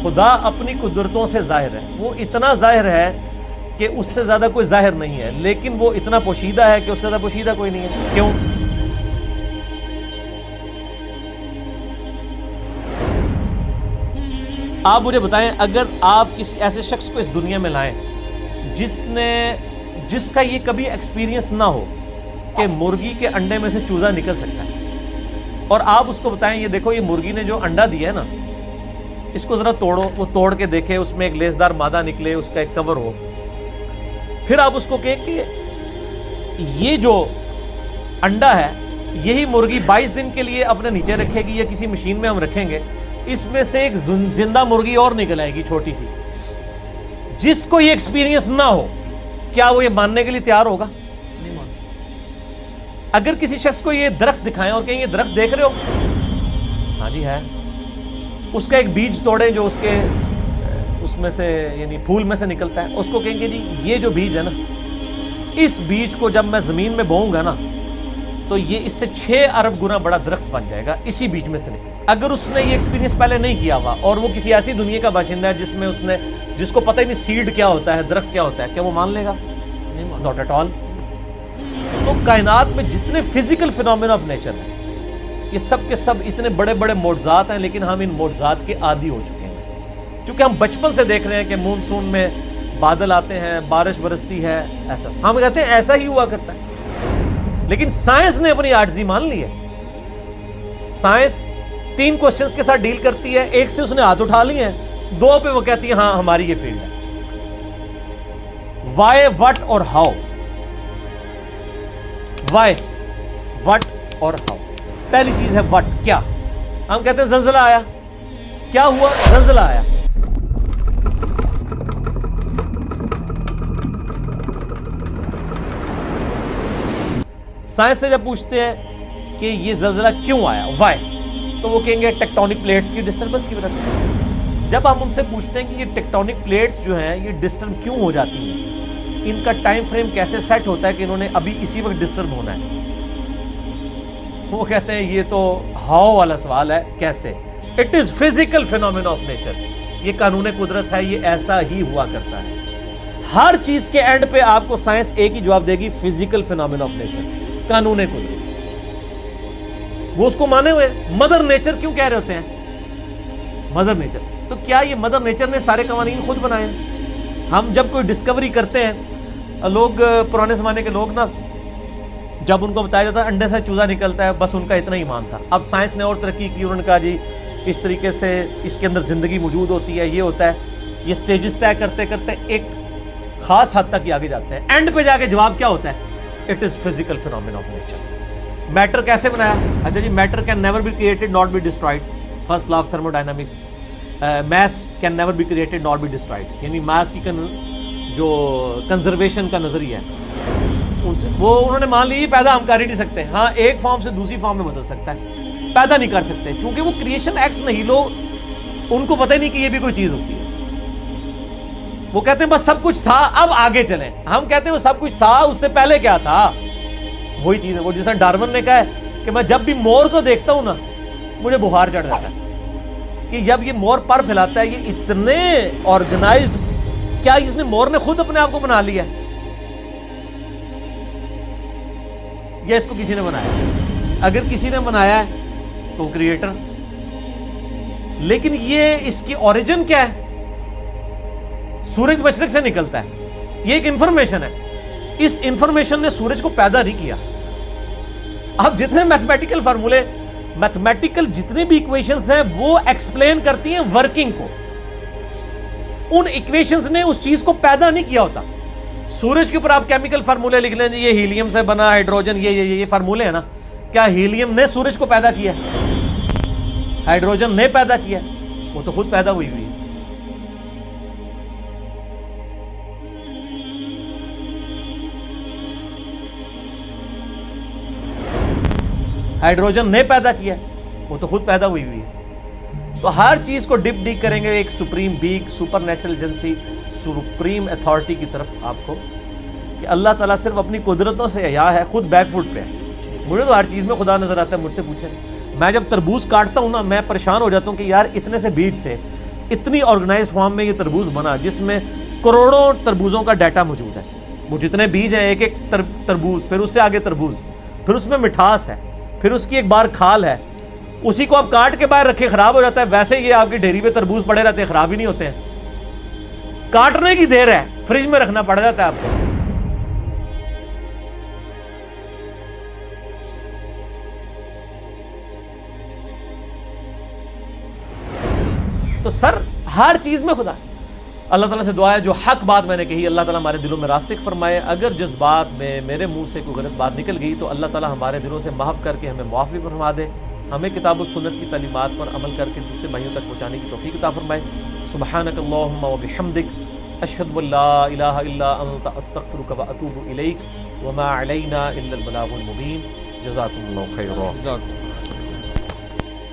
खुदा अपनी कुदरतों से जाहिर है, वो इतना जाहिर है कि उससे ज्यादा कोई जाहिर नहीं है, लेकिन वो इतना पोशीदा है कि उससे ज्यादा पोशीदा कोई नहीं है। क्यों? आप मुझे बताएं, अगर आप किसी ऐसे शख्स को इस दुनिया में लाएं जिसका ये कभी एक्सपीरियंस ना हो कि मुर्गी के अंडे में से चूजा निकल सकता है, और आप उसको बताएं ये देखो ये मुर्गी ने जो अंडा दिया है ना, इसको जरा तोड़ो, वो तोड़ के देखे, उसमें एक लेसदार मादा निकले, उसका एक कवर हो, फिर आप उसको कहें कि ये जो अंडा है यही मुर्गी 22 दिन के लिए अपने नीचे रखेगी या किसी मशीन में हम रखेंगे, इसमें से एक जिंदा मुर्गी और निकल आएगी छोटी सी। जिसको ये एक्सपीरियंस ना हो, क्या वो ये मानने के लिए तैयार होगा? नहीं मान। अगर किसी शख्स को ये दरख्त दिखाएं और कहें ये दरख्त देख रहे हो, हाँ जी है, उसका एक बीज तोड़े जो उसमें से यानी फूल में से निकलता है, उसको कहेंगे जी ये जो बीज है ना, इस बीज को जब मैं जमीन में बोऊंगा ना तो ये इससे 6 अरब गुना बड़ा दरख्त बन जाएगा इसी बीज में से निकल। अगर उसने ये एक्सपीरियंस पहले नहीं किया हुआ और वो किसी ऐसी दुनिया का बाशिंदा है जिसको पता ही नहीं सीड क्या होता है, दरख्त क्या होता है, क्या वो मान लेगा? Not at all. तो कायनात में जितने फिजिकल फिनोमेना ऑफ नेचर है, ये सब के सब इतने बड़े बड़े मोज़ात हैं, लेकिन हम इन मोज़ात के आदी हो चुके हैं, क्योंकि हम बचपन से देख रहे हैं कि मानसून में बादल आते हैं, बारिश बरसती है, ऐसा हम कहते हैं ऐसा ही हुआ करता है। लेकिन साइंस ने अपनी आजिज़ी मान ली है। साइंस 3 क्वेश्चंस के साथ डील करती है, एक से उसने हाथ उठा लिए हैं, 2 पे वो कहती है हाँ हमारी ये फील्ड है। वाई, व्हाट और हाउ। वाई, व्हाट और हाउ। पहली चीज है व्हाट, क्या। हम कहते हैं जल्जला आया, क्या हुआ? जल्जला आया। साइंस से जब पूछते हैं कि ये जल्जला क्यों आया, वाई, तो वो कहेंगे टेक्टोनिक प्लेट्स की डिस्टर्बेंस की वजह से। जब हम उनसे पूछते हैं कि ये टेक्टोनिक प्लेट्स जो हैं ये डिस्टर्ब क्यों हो जाती हैं, इनका टाइम फ्रेम कैसे सेट होता है कि इन्होंने अभी इसी वक्त डिस्टर्ब होना है, वो कहते हैं ये तो हाउ वाला सवाल है, कैसे। It is physical phenomena of nature, ये कानून कुदरत है, ये ऐसा ही हुआ करता है। हर चीज के एंड पे आपको साइंस एक ही जवाब देगी, फिजिकल फिनोमेना ऑफ नेचर, कानून कुदरत। वो उसको माने हुए। मदर नेचर क्यों कह रहे होते हैं? मदर नेचर, तो क्या ये मदर नेचर ने सारे कवानीन खुद बनाए? हम जब कोई डिस्कवरी करते हैं, लोग पुराने जमाने के लोग ना, जब उनको बताया जाता है अंडे से चूजा निकलता है, बस उनका इतना ही मान था। अब साइंस ने और तरक्की की, उन्होंने कहा जी इस तरीके से इसके अंदर जिंदगी मौजूद होती है, ये होता है। ये स्टेजेस तय करते करते एक खास हद तक आगे जाते हैं। एंड पे जाके जवाब क्या होता है? It is physical phenomena of nature. Matter कैसे बनाया? अच्छा जी, matter can never be created not be destroyed, first law of thermodynamics. Mass can never be created not be destroyed, यानी मास की जो कंजर्वेशन का नजरिया है वो उन्होंने मान ली पैदा हम कर ही नहीं सकते। हाँ, एक फॉर्म से दूसरी फॉर्म में बदल सकता है, पैदा नहीं कर सकते, क्योंकि वो क्रिएशन एक्स नहीं, लोग उनको पता ही नहीं कि ये भी कोई चीज होती है। वो कहते हैं बस सब कुछ था, अब आगे चलें। हम कहते हैं वो सब कुछ था, उससे पहले क्या था? वही चीज है। वो जैसा डार्विन ने कहा है कि मैं जब भी मोर को देखता हूं ना मुझे बुखार चढ़ जाता है, कि जब ये मोर पर फैलाता है, ये इतने ऑर्गेनाइज्ड, क्या इसने मोर ने खुद अपने आप को बना लिया या इसको किसी ने बनाया? अगर किसी ने बनाया है तो क्रिएटर। लेकिन ये इसकी ओरिजिन क्या है? सूरज मशरिक से निकलता है, ये एक इंफॉर्मेशन है। इस इंफॉर्मेशन ने सूरज को पैदा नहीं किया। अब जितने मैथमेटिकल फार्मूले, मैथमेटिकल जितने भी इक्वेशंस हैं वो एक्सप्लेन करती हैं वर्किंग को। उन इक्वेशंस ने उस चीज को पैदा नहीं किया होता। सूरज के ऊपर आप केमिकल फार्मूले लिख लें, ये हीलियम से बना, हाइड्रोजन, ये फार्मूले है ना, क्या हीलियम ने सूरज को पैदा किया? हाइड्रोजन ने पैदा किया? वो तो खुद पैदा हुई है। हाइड्रोजन ने पैदा किया? वो तो खुद पैदा हुई है। तो हर चीज को डिप डीक करेंगे एक supreme being, super natural agency, supreme authority की तरफ आपको, कि अल्लाह ताला सिर्फ अपनी कुदरतों से अया है, खुद बैकफुट पे है। मुझे तो हर चीज में खुदा नजर आता है। मुझसे पूछे, मैं जब तरबूज काटता हूं ना, मैं परेशान हो जाता हूं कि यार इतने से बीज से इतनी ऑर्गेनाइज्ड फॉर्म में ये तरबूज बना जिसमें करोड़ों तरबूजों का डाटा मौजूद है। वो जितने बीज हैं, एक एक तरबूज, फिर उससे आगे तरबूज, फिर उसमें मिठास है, फिर उसकी एक बार खाल है, उसी को आप काट के बाहर रखे खराब हो जाता है। वैसे ये आपकी ढेरी पे तरबूज पड़े रहते हैं, खराब ही नहीं होते हैं। काटने की देर है, फ्रिज में रखना पड़ जाता है आपको। तो सर हर चीज में खुदा। अल्लाह ताला से दुआ है जो हक बात मैंने कही अल्लाह ताला हमारे दिलों में रासिक फरमाए। अगर जिस बात में मेरे मुंह से कोई गलत बात निकल गई तो अल्लाह ताला हमारे दिलों से माफ़ करके हमें मुआफ़ी फरमा दे, हमें किताब व सुन्नत की तालीमात पर अमल करके दूसरे भाइयों तक पहुँचाने की तौफीक अता फरमाए। सुब्हानक अल्लाहुम्मा व बिहम्दिक अशहदु अल्ला इलाहा इल्ला अंता अस्तगफिरुका व अतूबु इलैक व मा अलैना इल्लल बलागुल मुबीन। जज़ाकुमुल्लाहु खैरा।